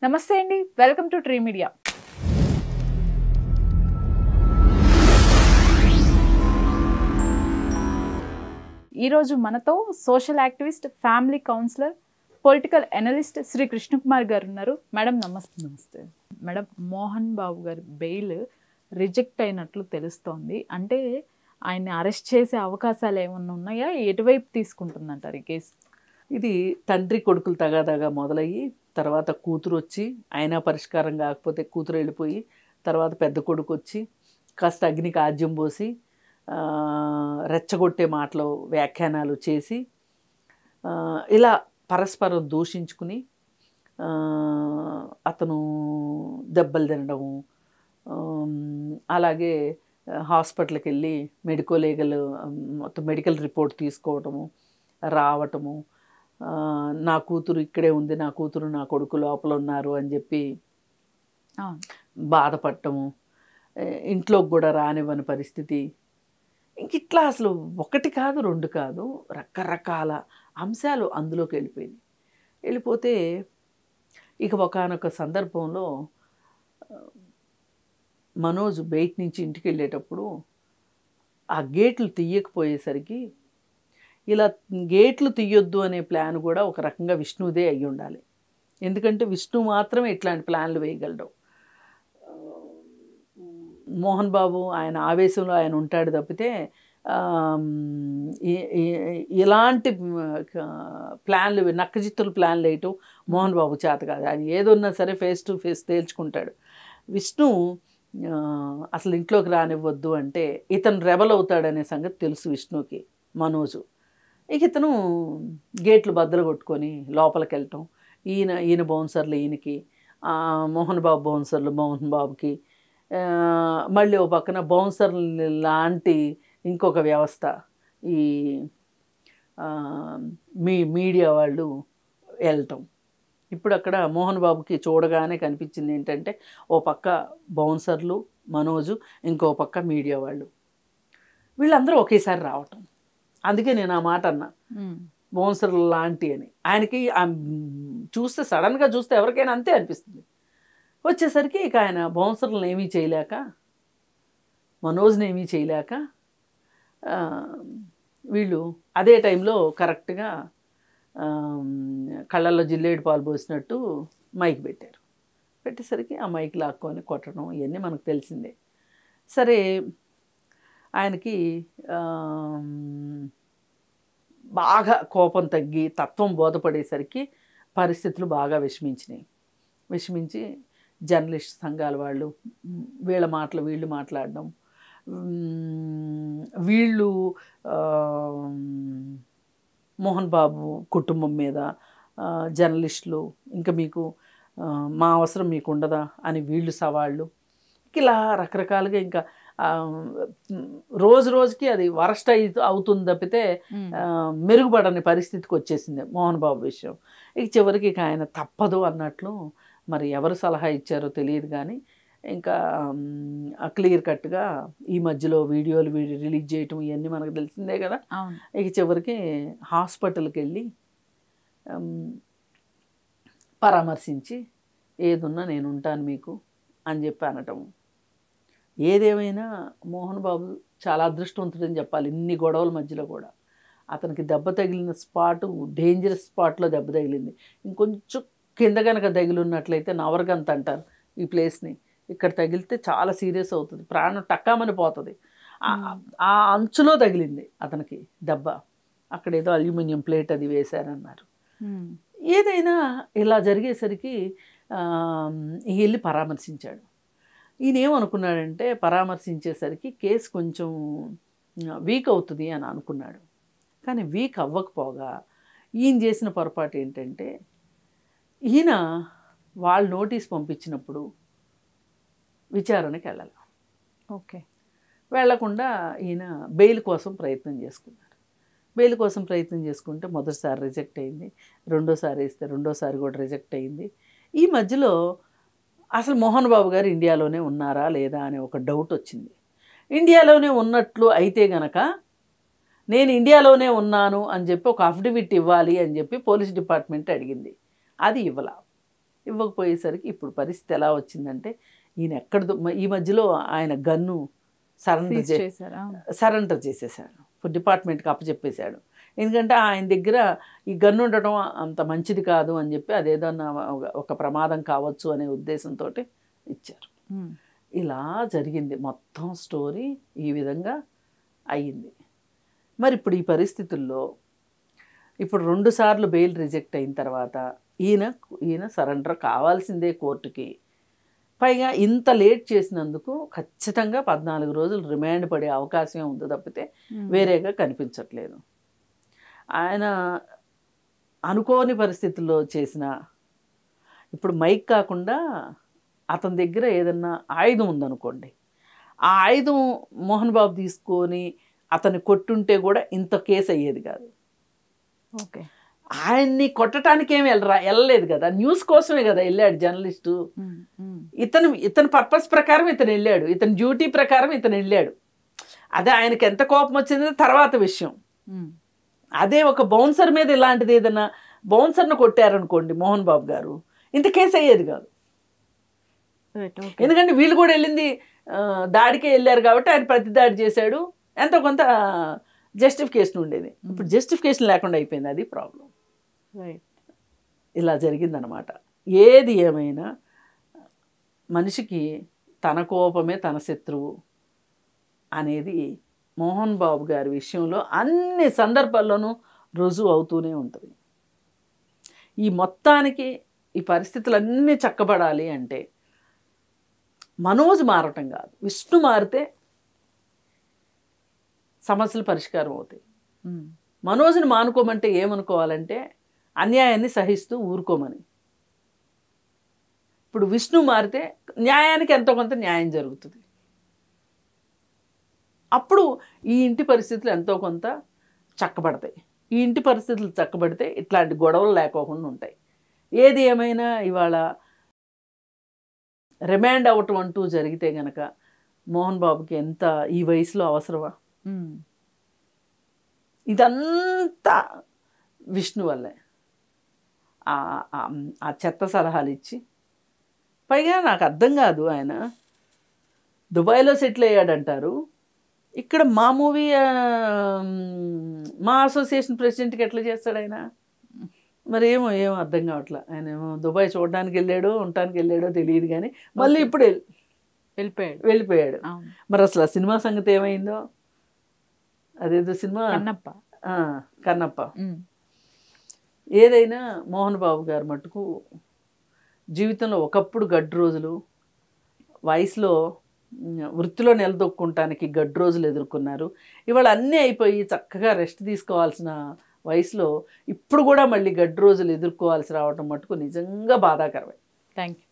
నమస్తే అండి, welcome to tree media. ఈరోజు మనతో social activist, family counsellor, political analyst Shri Krishnakumar గారు ఉన్నారు. మేడం నమస్తే. నమస్తే మేడం, మోహన్ బాబు గారి బెయిల్ రిజెక్ట్ అయినట్లు తెలుస్తోంది. అంటే ఆయన్ని అరెస్ట్ చేసే అవకాశాలు ఏమన్నా ఉన్నాయా? ఎటువైపు తీసుకుంటుందంటారు ఈ కేసు? ఇది తండ్రి కొడుకులు తగాదాగా మొదలయ్యి తర్వాత కూతురు వచ్చి అయినా పరిష్కారం కాకపోతే కూతురు వెళ్ళిపోయి తర్వాత పెద్ద కొడుకు వచ్చి కాస్త అగ్నికి ఆజ్యం పోసి రెచ్చగొట్టే మాటలు వ్యాఖ్యానాలు చేసి ఇలా పరస్పరం దూషించుకుని అతను దెబ్బలు తినడము, అలాగే హాస్పిటల్కి వెళ్ళి మెడికల్ రిపోర్ట్ తీసుకోవటము, రావటము, నా కూతురు ఇక్కడే ఉంది, నా కూతురు నా కొడుకు లోపల ఉన్నారు అని చెప్పి బాధపడటము, ఇంట్లోకి కూడా రానివ్వని పరిస్థితి. ఇంక ఇట్లా అసలు ఒకటి కాదు రెండు కాదు రకరకాల అంశాలు అందులోకి వెళ్ళిపోతే ఇక ఒకానొక సందర్భంలో మనోజ్ బయట నుంచి ఇంటికి వెళ్ళేటప్పుడు ఆ గేట్లు తీయకపోయేసరికి ఇలా గేట్లు తీయొద్దు అనే ప్లాన్ కూడా ఒక రకంగా విష్ణుదే అయ్యి ఉండాలి. ఎందుకంటే విష్ణు మాత్రమే ఇట్లాంటి ప్లాన్లు వేయగలడు. మోహన్ బాబు ఆయన ఆవేశంలో ఆయన ఉంటాడు తప్పితే ఇలాంటి ప్లాన్లు నక్కజిత్తుల ప్లాన్లు వేయటం మోహన్ బాబు చేత కాదు. ఆయన ఏదన్నా సరే ఫేస్ టు ఫేస్ తేల్చుకుంటాడు. విష్ణు అసలు ఇంట్లోకి రానివ్వద్దు అంటే ఇతను రెబల్ అవుతాడనే సంగతి తెలుసు విష్ణుకి. మనోజు ఇక ఇతను గేట్లు బద్దలు కొట్టుకొని లోపలికి వెళ్ళటం, ఈయన బౌన్సర్లు ఈయనకి, మోహన్ బాబు బౌన్సర్లు మోహన్ బాబుకి, మళ్ళీ ఓ పక్కన బౌన్సర్ లాంటి ఇంకొక వ్యవస్థ ఈ మీడియా వాళ్ళు వెళ్ళటం. ఇప్పుడు అక్కడ మోహన్ బాబుకి చూడగానే కనిపించింది ఏంటంటే ఓ పక్క బౌన్సర్లు మనోజు, ఇంకో పక్క మీడియా వాళ్ళు, వీళ్ళందరూ ఒకేసారి రావటం. అందుకే నేను ఆ మాట అన్నా బౌన్సర్లు లాంటి అని. ఆయనకి చూస్తే సడన్గా చూస్తే ఎవరికైనా అంతే అనిపిస్తుంది. వచ్చేసరికి ఇక ఆయన బౌన్సర్లను ఏమీ చేయలేక, మనోజ్ని ఏమీ చేయలేక వీళ్ళు అదే టైంలో కరెక్ట్గా కళ్ళల్లో జిల్లేడు పాలు పోసినట్టు మైక్ పెట్టేసరికి ఆ మైక్ లాక్కొని కొట్టడం ఇవన్నీ మనకు తెలిసిందే. సరే ఆయనకి బాగా కోపం తగ్గి తత్వం బోధపడేసరికి పరిస్థితులు బాగా విషమించి జర్నలిస్ట్ సంఘాల వాళ్ళు వీళ్ళ మాటలు వీళ్ళు మాట్లాడడం, వీళ్ళు మోహన్ బాబు కుటుంబం మీద జర్నలిస్టులు ఇంకా మీకు మా అవసరం మీకు ఉండదా అని వీళ్ళు సవాళ్ళు, ఇలా రకరకాలుగా ఇంకా రోజుకి అది వరస్ట్ అవుతుంది తప్పితే మెరుగుపడని పరిస్థితికి వచ్చేసింది మోహన్ బాబు విషయం. ఇక చివరికి ఇక ఆయన తప్పదు అన్నట్లు, మరి ఎవరు సలహా ఇచ్చారో తెలియదు కానీ ఇంకా క్లియర్ కట్గా ఈ మధ్యలో వీడియోలు రిలీజ్ చేయటం ఇవన్నీ మనకు తెలిసిందే కదా. ఇక చివరికి హాస్పిటల్కి వెళ్ళి పరామర్శించి ఏదున్నా నేను ఉంటాను మీకు అని చెప్పి అనటం. ఏదేమైనా మోహన్ బాబు చాలా అదృష్టవంతుడని చెప్పాలి. ఇన్ని గొడవల మధ్యలో కూడా అతనికి దెబ్బ తగిలిన స్పాటు డేంజరస్ స్పాట్లో దెబ్బ తగిలింది. ఇంకొంచెం కింద కనుక తగిలిన్నట్లయితే నవరగంత అంటారు ఈ ప్లేస్ని, ఇక్కడ తగిలితే చాలా సీరియస్ అవుతుంది, ప్రాణం టక్కామని పోతుంది. ఆ అంచులో తగిలింది అతనికి దెబ్బ. అక్కడ ఏదో అల్యూమినియం ప్లేట్ అది వేశారన్నారు. ఏదైనా ఇలా జరిగేసరికి వెళ్ళి పరామర్శించాడు. ఈయన ఏమనుకున్నాడంటే పరామర్శించేసరికి కేసు కొంచెం వీక్ అవుతుంది అని అనుకున్నాడు. కానీ వీక్ అవ్వకపోగా ఈయన చేసిన పొరపాటు ఏంటంటే ఈయన వాళ్ళు నోటీస్ పంపించినప్పుడు విచారణకి వెళ్ళాలి. వెళ్లకుండా ఈయన బెయిల్ కోసం ప్రయత్నం చేసుకుంటే మొదటిసారి రిజెక్ట్ అయింది, రెండోసారి ఇస్తే రెండోసారి కూడా రిజెక్ట్ అయింది. ఈ మధ్యలో అసలు మోహన్ బాబు గారు ఇండియాలోనే ఉన్నారా లేదా అనే ఒక డౌట్ వచ్చింది. ఇండియాలోనే ఉన్నట్లు అయితే గనక నేను ఇండియాలోనే ఉన్నాను అని చెప్పి ఒక అఫిడవిట్ ఇవ్వాలి అని చెప్పి పోలీస్ డిపార్ట్మెంట్ అడిగింది. అది ఇవ్వాల. ఇవ్వకపోయేసరికి ఇప్పుడు పరిస్థితి ఎలా వచ్చిందంటే ఈయన ఈ మధ్యలో ఆయన గన్ను సీజ్ చేశారా? సరెండర్ చేసేసాడు, డిపార్ట్మెంట్కి అప్పచెప్పేశాడు. ఎందుకంటే ఆయన దగ్గర ఈ గన్ను ఉండటం అంత మంచిది కాదు అని చెప్పి అదేదో ఒక ప్రమాదం కావచ్చు అనే ఉద్దేశంతో ఇచ్చారు. ఇలా జరిగింది మొత్తం స్టోరీ, ఈ విధంగా అయ్యింది. మరి ఇప్పుడు ఈ పరిస్థితుల్లో ఇప్పుడు 2 సార్లు బెయిల్ రిజెక్ట్ అయిన తర్వాత ఈయన సరెండర్ కావాల్సిందే కోర్టుకి. పైగా ఇంత లేట్ చేసినందుకు ఖచ్చితంగా 14 రోజులు రిమాండ్ పడే అవకాశం ఉంది తప్పితే వేరేగా కనిపించట్లేదు. ఆయన అనుకోని పరిస్థితుల్లో చేసిన, ఇప్పుడు మైక్ కాకుండా అతని దగ్గర ఏదన్నా ఆయుధం ఉందనుకోండి, ఆ ఆయుధం మోహన్ బాబు తీసుకొని అతన్ని కొట్టుంటే కూడా ఇంత కేసు అయ్యేది కాదు. ఓకే, ఆయన్ని కొట్టడానికి ఏమి వెళ్ళలేదు కదా, న్యూస్ కోసమే కదా వెళ్ళాడు జర్నలిస్టు. ఇతని పర్పస్ ప్రకారం ఇతను వెళ్ళాడు, ఇతని డ్యూటీ ప్రకారం ఇతను వెళ్ళాడు. అదే ఆయనకి ఎంత కోపం వచ్చిందో తర్వాత విషయం. అదే ఒక బౌన్సర్ మీద ఇలాంటిది ఏదైనా బౌన్సర్ను కొట్టారనుకోండి మోహన్ బాబు గారు, ఇంత కేసు అయ్యేది కాదు. ఎందుకంటే వీళ్ళు కూడా వెళ్ళింది దాడికే వెళ్ళారు కాబట్టి ఆయన ప్రతి దాడి చేశాడు, ఎంతో కొంత జస్టిఫికేషన్ ఉండేది. ఇప్పుడు జస్టిఫికేషన్ లేకుండా అయిపోయింది, అది ప్రాబ్లం. ఇలా జరిగిందనమాట. ఏది ఏమైనా మనిషికి తన కోపమే తన శత్రువు అనేది మోహన్ బాబు గారి విషయంలో అన్ని సందర్భాల్లోనూ రుజువు అవుతూనే ఉంటుంది. ఈ మొత్తానికి ఈ పరిస్థితులన్నీ చక్కబడాలి అంటే మనోజ్ మారటం కాదు, విష్ణు మారితే సమస్యలు పరిష్కారం అవుతాయి. మనోజ్ని మానుకోమంటే ఏమనుకోవాలంటే అన్యాయాన్ని సహిస్తూ ఊరుకోమని. ఇప్పుడు విష్ణు మారితే న్యాయానికి ఎంతో కొంత న్యాయం జరుగుతుంది. అప్పుడు ఈ ఇంటి పరిస్థితులు ఎంతో కొంత చక్కబడతాయి. ఈ ఇంటి పరిస్థితులు చక్కబడితే ఇట్లాంటి గొడవలు లేకోకుండా ఉంటాయి. ఏది ఏమైనా ఇవాళ రిమాండ్ అవ్వటం అంటూ జరిగితే గనక మోహన్ బాబుకి ఎంత ఈ వయసులో అవసరమా? ఇదంతా విష్ణు వల్లే. ఆ చెత్త సలహాలు ఇచ్చి, పైగా నాకు అర్థం కాదు, ఆయన దుబాయ్లో సెటిల్ అయ్యాడంటారు, ఇక్కడ మా మూవీ మా అసోసియేషన్ ప్రెసిడెంట్కి ఎట్లా చేస్తాడు ఆయన? మరి ఏమో అర్థం కావట్లా. ఆయన ఏమో దుబాయ్ చూడడానికి వెళ్ళాడో ఉండటానికి వెళ్ళాడో తెలియదు, కానీ మళ్ళీ ఇప్పుడు వెళ్ళిపోయాడు. మరి అసలు ఆ సినిమా సంగతి ఏమైందో? అదేదో సినిమా కన్నప్ప. ఏదైనా మోహన్ బాబు గారు మటుకు జీవితంలో ఒకప్పుడు గడ్డు రోజులు, వయసులో వృత్తిలో నిలదొక్కుంటానికి గడ్డు రోజులు ఎదుర్కొన్నారు. ఇవాళ అన్నీ అయిపోయి చక్కగా రెస్ట్ తీసుకోవాల్సిన వయసులో ఇప్పుడు కూడా మళ్ళీ గడ్డు రోజులు ఎదుర్కోవాల్సి రావటం మటుకు నిజంగా బాధాకరమే. Thank you.